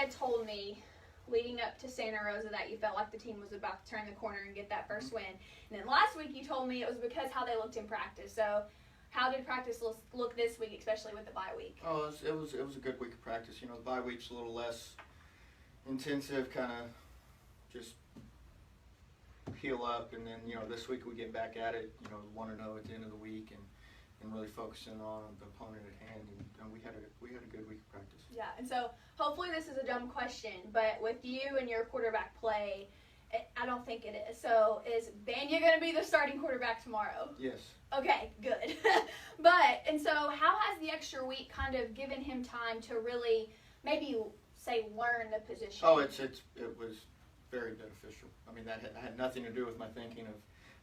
had told me leading up to Santa Rosa that you felt like the team was about to turn the corner and get that first win. And then last week you told me it was because how they looked in practice. So how did practice look this week, especially with the bye week? Oh, it was a good week of practice. The bye week's a little less intensive, kind of just heal up, and then this week we get back at it. 1-0 at the end of the week, and really focusing on the opponent at hand. And we had a good week of practice. Yeah, and so hopefully this is a dumb question, but with you and your quarterback play, I don't think it is. So is Banya going to be the starting quarterback tomorrow? Yes. Okay, good. And so how has the extra week kind of given him time to really maybe say learn the position? Oh, it was very beneficial. I mean, that had nothing to do with my thinking of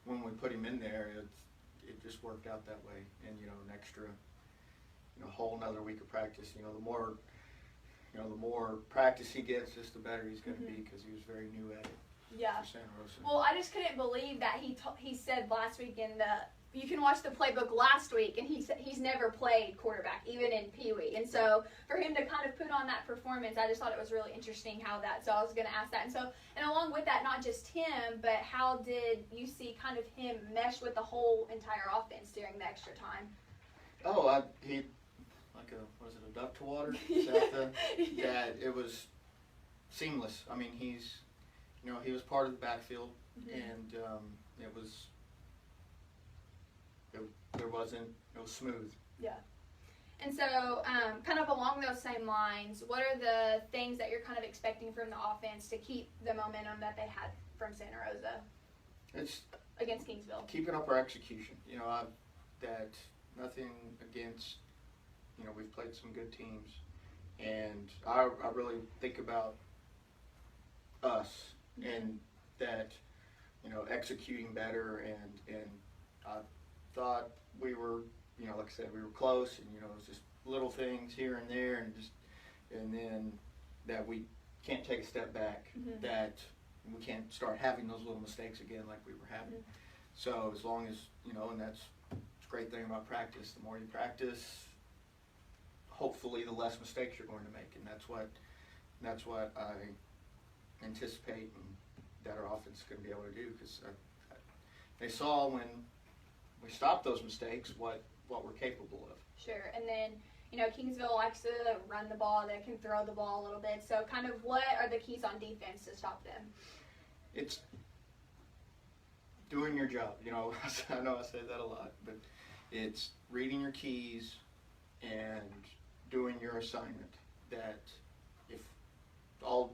when we put him in there. It just worked out that way. And an extra, whole another week of practice. The more practice he gets, just the better he's going to be, because he was very new at it. Yeah. For Santa Rosa. Well, I just couldn't believe that he said last week you can watch the playbook last week, and he said he's never played quarterback, even in Pee Wee. And so for him to kind of put on that performance, I just thought it was really interesting so I was going to ask that. And along with that, not just him, but how did you see kind of him mesh with the whole entire offense during the extra time? Oh, he, like a duck to water? Is that yeah, it was seamless. I mean, he was part of the backfield, and it was smooth. Yeah. And so, kind of along those same lines, what are the things that you're kind of expecting from the offense to keep the momentum that they had from Santa Rosa? It's against Kingsville. Keeping up our execution. That nothing against. We've played some good teams, and I really think about us and that executing better, and I thought we were like I said, we were close, and it was just little things here and there, and then that we can't take a step back, that we can't start having those little mistakes again like we were having. So as long as and that's the great thing about practice. The more you practice, hopefully the less mistakes you're going to make, and that's what I anticipate and that our offense is going to be able to do, because they saw when we stopped those mistakes what we're capable of. Sure. And then Kingsville likes to run the ball. They can throw the ball a little bit. So kind of what are the keys on defense to stop them? It's doing your job. I know I say that a lot, but it's reading your keys and doing your assignment. That if I'll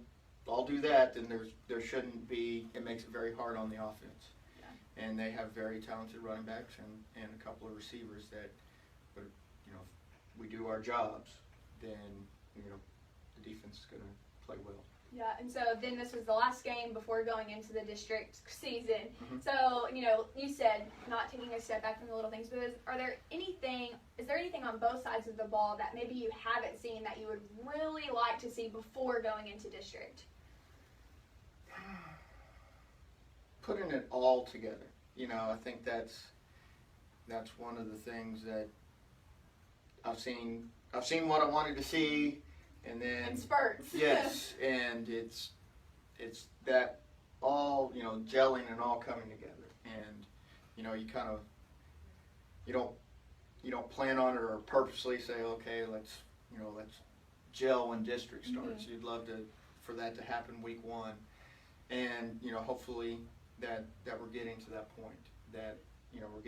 do that, then there shouldn't be. It makes it very hard on the offense. Yeah. And they have very talented running backs and a couple of receivers that, but if we do our jobs, then the defense is going to play well. Yeah, and so then this was the last game before going into the district season. So, you said not taking a step back from the little things, but is there anything on both sides of the ball that maybe you haven't seen that you would really like to see before going into district? Putting it all together. I think that's one of the things that I've seen what I wanted to see. And then in spurts. Yes, and it's that all gelling and all coming together, and you kind of you don't plan on it or purposely say, okay, let's gel when district starts. You'd love for that to happen week 1, and hopefully that we're getting to that point, that we're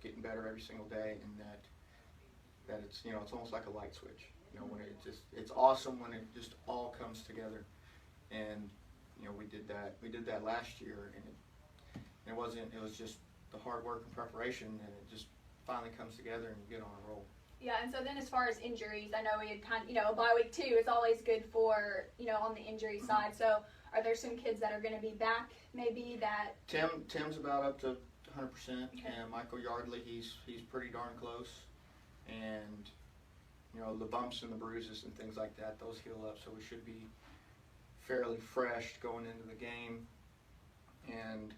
getting better every single day, and that it's it's almost like a light switch. When it's awesome when it just all comes together, and we did that last year, and it was just the hard work and preparation, and it just finally comes together and you get on a roll. Yeah, and so then as far as injuries, I know we had kind of, bye week 2 is always good for on the injury side. So are there some kids that are going to be back maybe that? Tim's about up to 100%, and Michael Yardley, he's pretty darn close, and the bumps and the bruises and things like that, those heal up, so we should be fairly fresh going into the game, and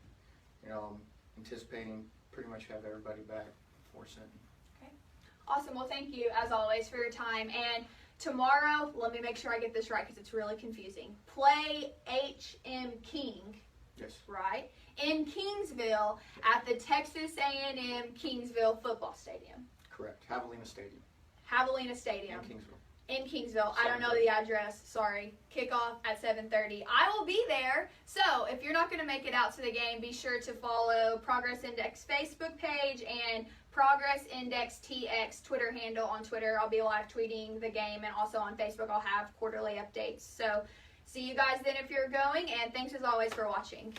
I'm anticipating pretty much have everybody back before Senton. Okay, awesome. Well, thank you as always for your time, and Tomorrow, let me make sure I get this right because it's really confusing. Play HM King, Yes. right, in Kingsville at the Texas A&M Kingsville Football Stadium. Correct. Javelina Stadium. Javelina Stadium. In Kingsville. In Kingsville. I don't know the address. Sorry. Kickoff at 7:30. I will be there. So if you're not going to make it out to the game, be sure to follow Progress Index Facebook page and Progress Index TX Twitter handle on Twitter. I'll be live tweeting the game, and also on Facebook I'll have quarterly updates. So see you guys then if you're going, and thanks as always for watching.